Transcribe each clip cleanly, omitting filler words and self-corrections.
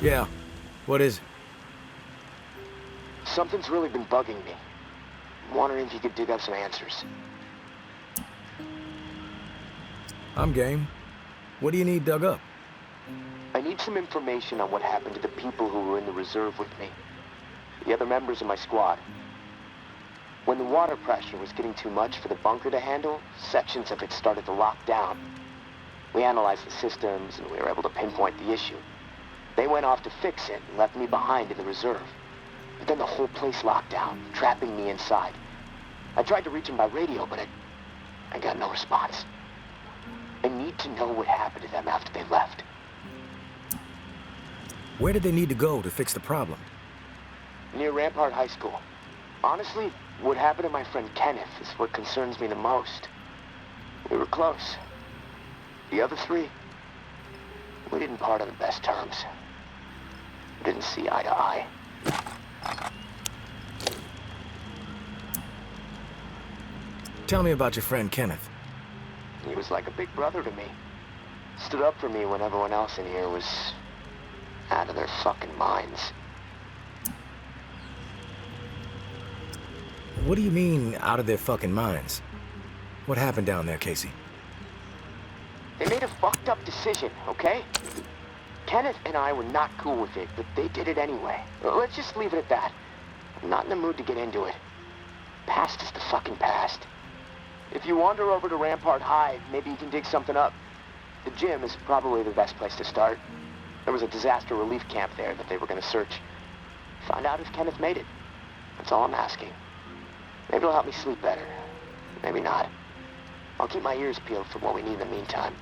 Yeah. What is it? Something's really been bugging me. I'm wondering if you could dig up some answers. I'm game. What do you need dug up? I need some information on what happened to the people who were in the reserve with me. The other members of my squad. When the water pressure was getting too much for the bunker to handle, sections of it started to lock down. We analyzed the systems and we were able to pinpoint the issue. They went off to fix it and left me behind in the reserve. But then the whole place locked down, trapping me inside. I tried to reach them by radio, but I got no response. I need to know what happened to them after they left. Where did they need to go to fix the problem? Near Rampart Highschool. Honestly, what happened to my friend Kenneth is what concerns me the most. We were close. The other three, we didn't part on the best terms. We didn't see eye to eye. Tell me about your friend Kenneth. He was like a big brother to me. Stood up for me when everyone else in here was out of their fucking minds. What do you mean, out of their fucking minds? What happened down there, Casey? They made a fucked up decision, okay? Kenneth and I were not cool with it, but they did it anyway. Let's just leave it at that. I'm not in the mood to get into it. Past is the fucking past. If you wander over to Rampart High, maybe you can dig something up. The gym is probably the best place to start. There was a disaster relief camp there that they were going to search. Find out if Kenneth made it. That's all I'm asking. Maybe it'll help me sleep better. Maybe not. I'll keep my ears peeled for what we need in the meantime.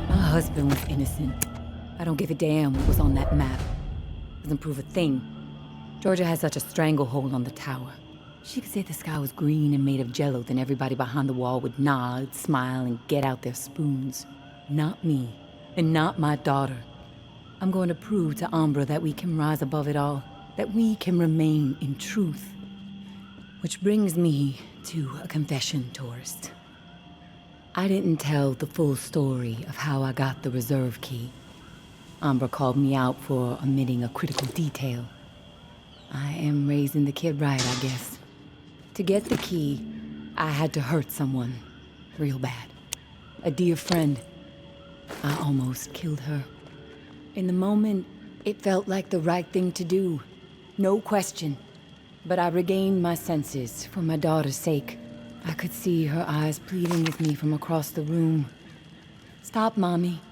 My husband was innocent. I don't give a damn what was on that map. Doesn't prove a thing. Georgia has such a stranglehold on the tower. She could say the sky was green and made of jello, then everybody behind the wall would nod, smile, and get out their spoons. Not me, and not my daughter. I'm going to prove to Umbra that we can rise above it all, that we can remain in truth. Which brings me to a confession, tourist. I didn't tell the full story of how I got the reserve key. Umbra called me out for omitting a critical detail. I am raising the kid right, I guess. To get the key, I had to hurt someone real bad. A dear friend. I almost killed her. In the moment, it felt like the right thing to do. No question. But I regained my senses for my daughter's sake. I could see her eyes pleading with me from across the room. "Stop, Mommy.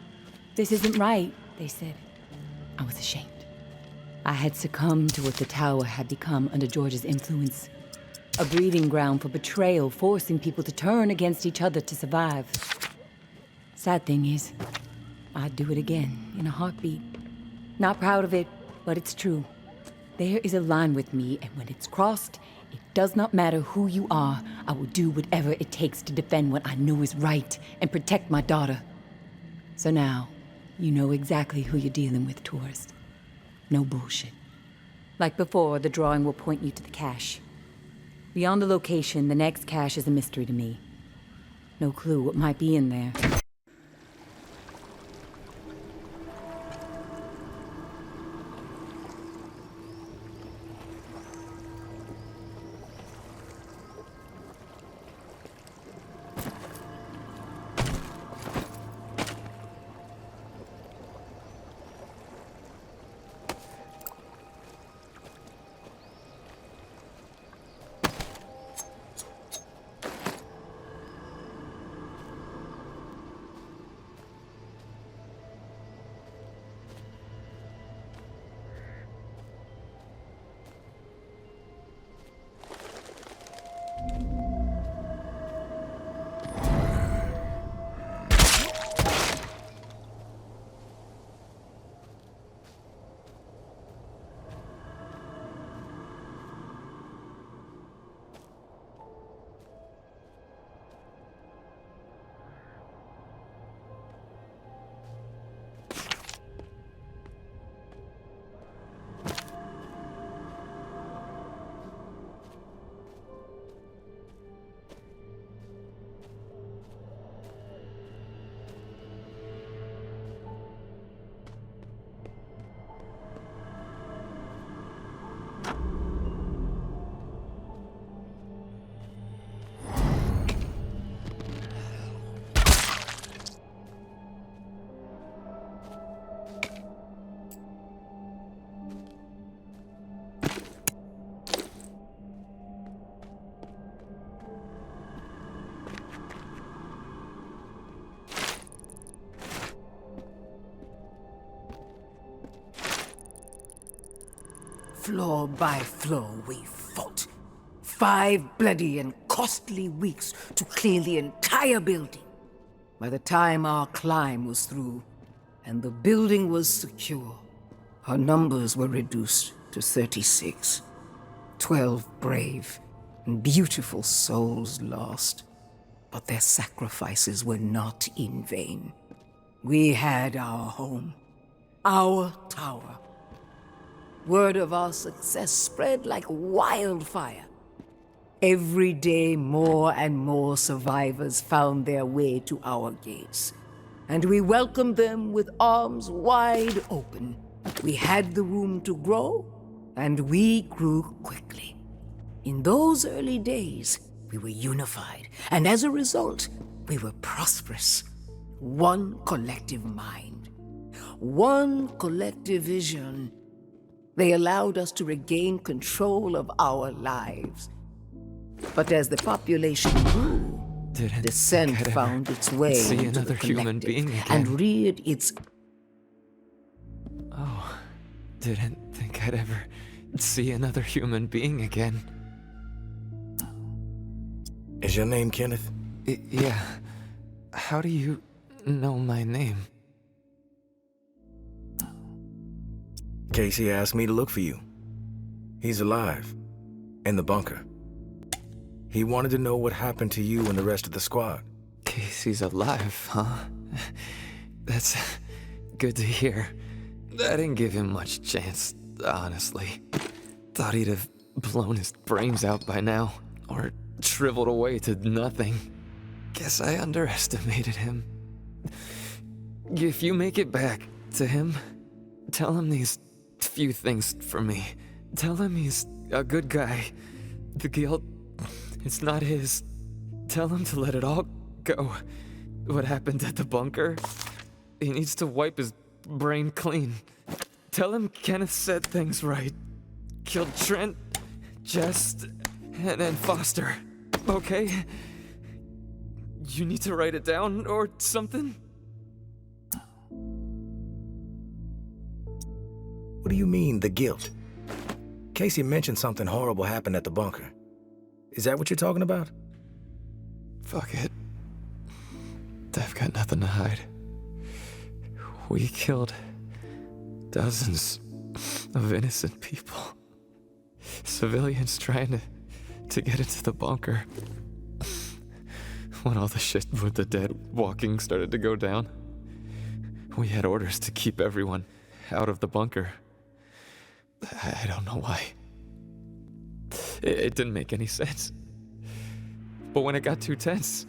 This isn't right," they said. I was ashamed. I had succumbed to what the tower had become under George's influence. A breeding ground for betrayal, forcing people to turn against each other to survive. Sad thing is, I'd do it again in a heartbeat. Not proud of it, but it's true. There is a line with me, and when it's crossed, it does not matter who you are. I will do whatever it takes to defend what I know is right and protect my daughter. So now, you know exactly who you're dealing with, tourist. No bullshit. Like before, the drawing will point you to the cache. Beyond the location, the next cache is a mystery to me. No clue what might be in there. Floor by floor we fought. 5 bloody and costly weeks to clear the entire building. By the time our climb was through, and the building was secure, our numbers were reduced to 36. 12 brave and beautiful souls lost. But their sacrifices were not in vain. We had our home, our tower. Word of our success spread like wildfire. Every day, more and more survivors found their way to our gates, and we welcomed them with arms wide open. We had the room to grow, and we grew quickly. In those early days, we were unified, and as a result, we were prosperous. One collective mind, one collective vision. They allowed us to regain control of our lives. But as the population grew, dissent found its way see into another the human collective being again. and reared its... Oh, didn't think I'd ever see another human being again. Is your name Kenneth? Yeah. How do you know my name? Casey asked me to look for you. He's alive. In the bunker. He wanted to know what happened to you and the rest of the squad. Casey's alive, huh? That's good to hear. I didn't give him much chance, honestly. Thought he'd have blown his brains out by now, or shriveled away to nothing. Guess I underestimated him. If you make it back to him, tell him these few things for me. Tell him he's a good guy. The guilt, it's not his. Tell him to let it all go. What happened at the bunker? He needs to wipe his brain clean. Tell him Kenneth said things right. Killed Trent, Jess, and Foster. Okay? You need to write it down or something? What do you mean, the guilt? Casey mentioned something horrible happened at the bunker. Is that what you're talking about? Fuck it. I've got nothing to hide. We killed dozens of innocent people. Civilians trying to get into the bunker. When all the shit with the dead walking started to go down, we had orders to keep everyone out of the bunker. I don't know why. It didn't make any sense. But when it got too tense,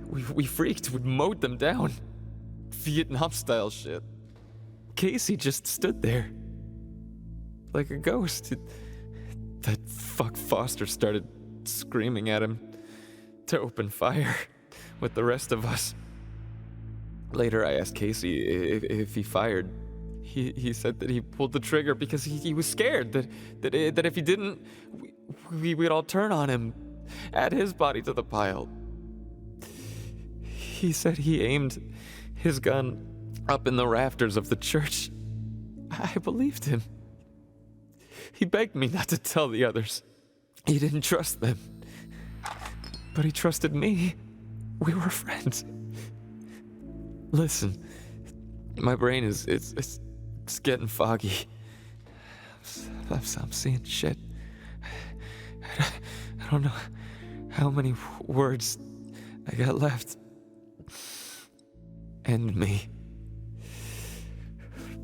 we freaked. We mowed them down. Vietnam-style shit. Casey just stood there. Like a ghost. That fuck Foster started screaming at him to open fire with the rest of us. Later I asked Casey if he fired. He said that he pulled the trigger because he was scared that if he didn't, we'd all turn on him, add his body to the pile. He said he aimed his gun up in the rafters of the church. I believed him. He begged me not to tell the others. He didn't trust them. But he trusted me. We were friends. Listen, my brain is getting foggy. I'm seeing shit. I don't know how many words I got left. End me.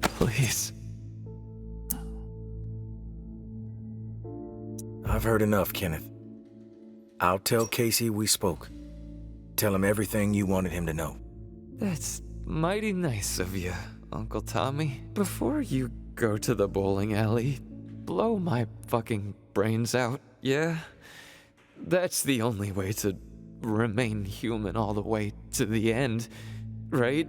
Please. I've heard enough, Kenneth. I'll tell Casey we spoke. Tell him everything you wanted him to know. That's mighty nice of you, Uncle Tommy. Before you go to the bowling alley, blow my fucking brains out, yeah? That's the only way to remain human all the way to the end, right?